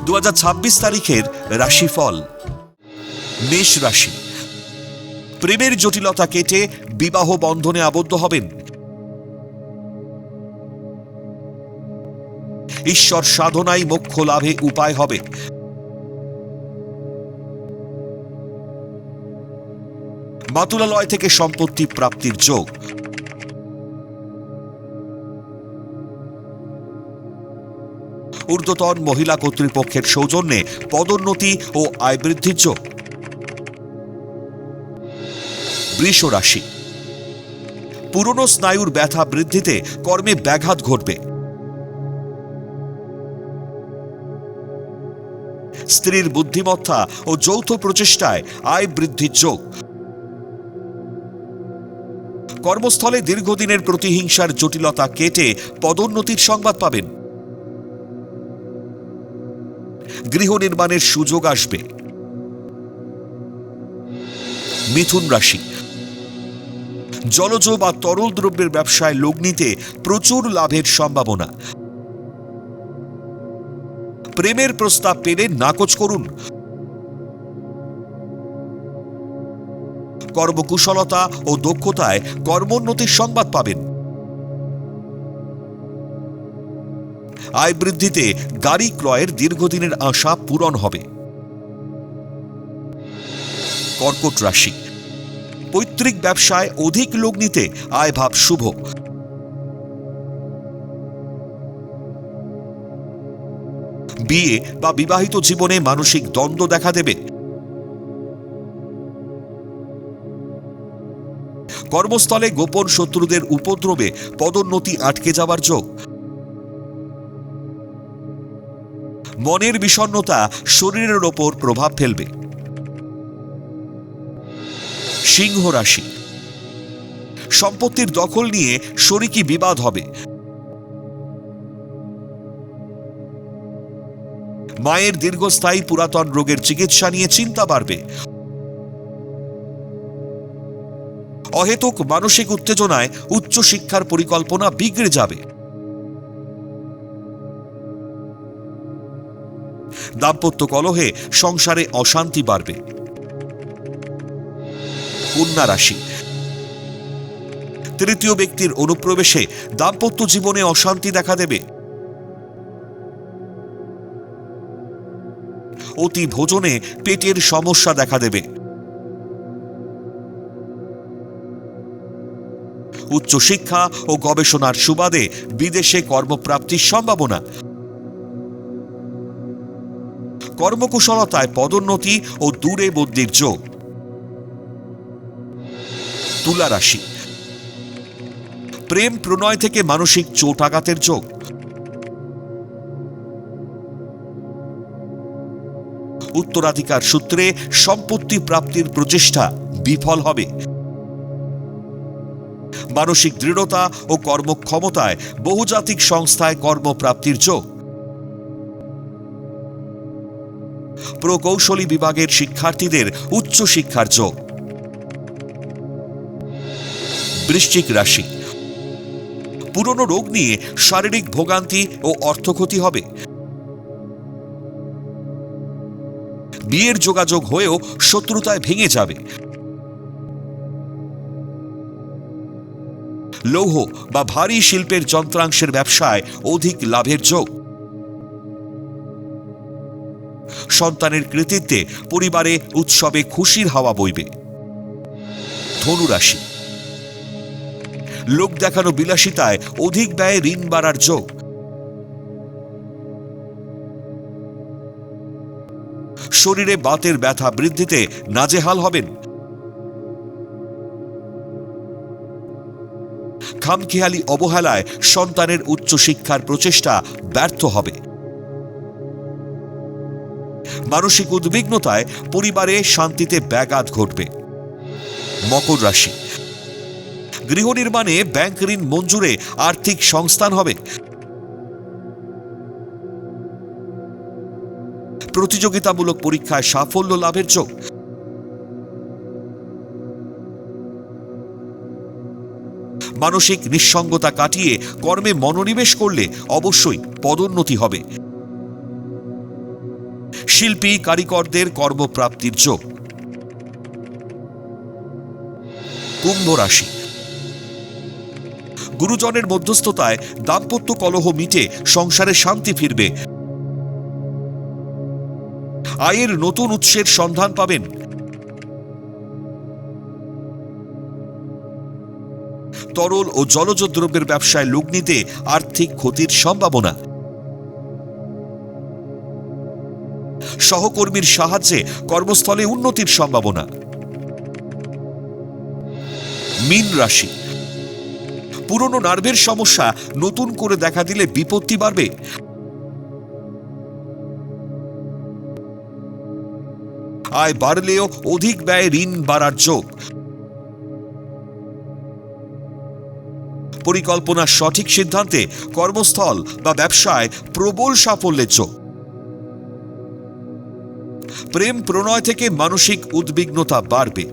2026 তারিখের রাশিফল। মেষ রাশি, প্রেমের জটিলতা কেটে বিবাহ বন্ধনে আবদ্ধ হবেন। ঈশ্বর সাধনাই মোক্ষ লাভে উপায় হবে। মাতুলালয় থেকে সম্পত্তি প্রাপ্তির যোগ। ঊর্ধ্বতন মহিলা কর্তৃপক্ষের সৌজন্যে পদোন্নতি ও আয় বৃদ্ধির যোগ। বৃষ রাশি, পুরনো স্নায়ুর ব্যথা বৃদ্ধিতে কর্মে ব্যাঘাত ঘটবে। স্ত্রীর বুদ্ধিমত্তা ও যৌথ প্রচেষ্টায় আয় বৃদ্ধির যোগ। কর্মস্থলে দীর্ঘদিনের প্রতিহিংসার জটিলতা কেটে পদোন্নতির সংবাদ পাবেন। গৃহ নির্মাণের সুযোগ আসবে। মিথুন রাশি, জলজ বা তরল দ্রব্যের ব্যবসায় লগ্নিতে প্রচুর লাভের সম্ভাবনা। প্রেমের প্রস্তাব পেলে নাকচ করুন। কর্মকুশলতা ও দক্ষতায় কর্মোন্নতির সংবাদ পাবেন। আয় বৃদ্ধিতে গাড়ি ক্রয়ের দীর্ঘদিনের আশা পূরণ হবে। কর্কট রাশি, পৈতৃক ব্যবসায় অধিক লগ্নিতে আয়ভাব শুভ। বিয়ে বা বিবাহিত জীবনে মানসিক দ্বন্দ্ব দেখা দেবে। কর্মস্থলে গোপন শত্রুদের উপদ্রবে পদোন্নতি আটকে যাবার যোগ। মনের বিষণ্ণতা শরীরের ওপর প্রভাব ফেলবে। সিংহ রাশি, সম্পত্তির দখল নিয়ে শরিকি বিবাদ হবে। মায়ের দীর্ঘস্থায়ী পুরাতন রোগের চিকিৎসা নিয়ে চিন্তা বাড়বে। অহেতুক মানসিক উত্তেজনায় উচ্চশিক্ষার পরিকল্পনা বিগড়ে যাবে। দাম্পত্য কলহে সংসারে অশান্তি বাড়বে। কন্যা রাশি, তৃতীয় ব্যক্তির অনুপ্রবেশে দাম্পত্য জীবনে অশান্তি দেখা দেবে। অতি ভোজনে পেটের সমস্যা দেখা দেবে। উচ্চশিক্ষা ও গবেষণার সুবাদে বিদেশে কর্মপ্রাপ্তির সম্ভাবনা। কর্মকুশলতায় পদোন্নতি ও দূরে বদলির যোগ। তুলা রাশি, প্রেম প্রণয় থেকে মানসিক চোট আঘাতের যোগ। উত্তরাধিকার সূত্রে সম্পত্তি প্রাপ্তির প্রচেষ্টা বিফল হবে। মানসিক দৃঢ়তা ও কর্মক্ষমতায় বহুজাতিক সংস্থায় কর্মপ্রাপ্তির যোগ। প্রকৌশলী বিভাগের শিক্ষার্থীদের উচ্চশিক্ষার যোগ। বৃশ্চিক রাশি, পুরনো রোগ নিয়ে শারীরিক ভোগান্তি ও অর্থক্ষতি হবে। বিয়ের যোগাযোগ হয়েও শত্রুতায় ভেঙে যাবে। লৌহ বা ভারী শিল্পের যন্ত্রাংশের ব্যবসায় অধিক লাভের যোগ। সন্তানের কৃতিত্বে পরিবারে উৎসবে খুশির হাওয়া বইবে। ধনু রাশি, লোক দেখানো বিলাসিতায় অধিক ব্যয়ে ঋণ বাড়ার যোগ। শরীরে বাতের ব্যথা বৃদ্ধিতে নাজেহাল হবেন। খামখেয়ালি অবহেলায় সন্তানের উচ্চশিক্ষার প্রচেষ্টা ব্যর্থ হবে। মানসিক উদ্বিগ্নতায় পরিবারে শান্তিতে ব্যাঘাত ঘটবে। মকর রাশি, গৃহ নির্মাণে ব্যাংক ঋণ মঞ্জুরে আর্থিক সংস্থান হবে। প্রতিযোগিতামূলক পরীক্ষায় সাফল্য লাভের যোগ। মানসিক নিঃসঙ্গতা কাটিয়ে কর্মে মনোনিবেশ করলে অবশ্যই পদোন্নতি হবে। শিল্পী কারিগরদের কর্মপ্রাপ্তির যোগ। কুম্ভ রাশি, গুরুজনের মধ্যস্থতায় দাম্পত্য কলহ মিটে সংসারে শান্তি ফিরবে। আয়ের নতুন উৎসের সন্ধান পাবেন। তরল ও জলজ দ্রব্যের ব্যবসায় লগ্নিতে আর্থিক ক্ষতির সম্ভাবনা। সহকর্মীর সাহায্যে কর্মস্থলে উন্নতির সম্ভাবনা। মীন রাশি, পুরনো নার্ভের সমস্যা নতুন করে দেখা দিলে বিপত্তি বাড়বে। আয় বাড়লেও অধিক ব্যয়, ঋণ বাড়ার যোগ। পরিকল্পনার সঠিক সিদ্ধান্তে কর্মস্থল বা ব্যবসায় প্রবল সাফল্যের যোগ। প্রেম প্রণয় থেকে মানসিক উদ্বিগ্নতা বাড়বে।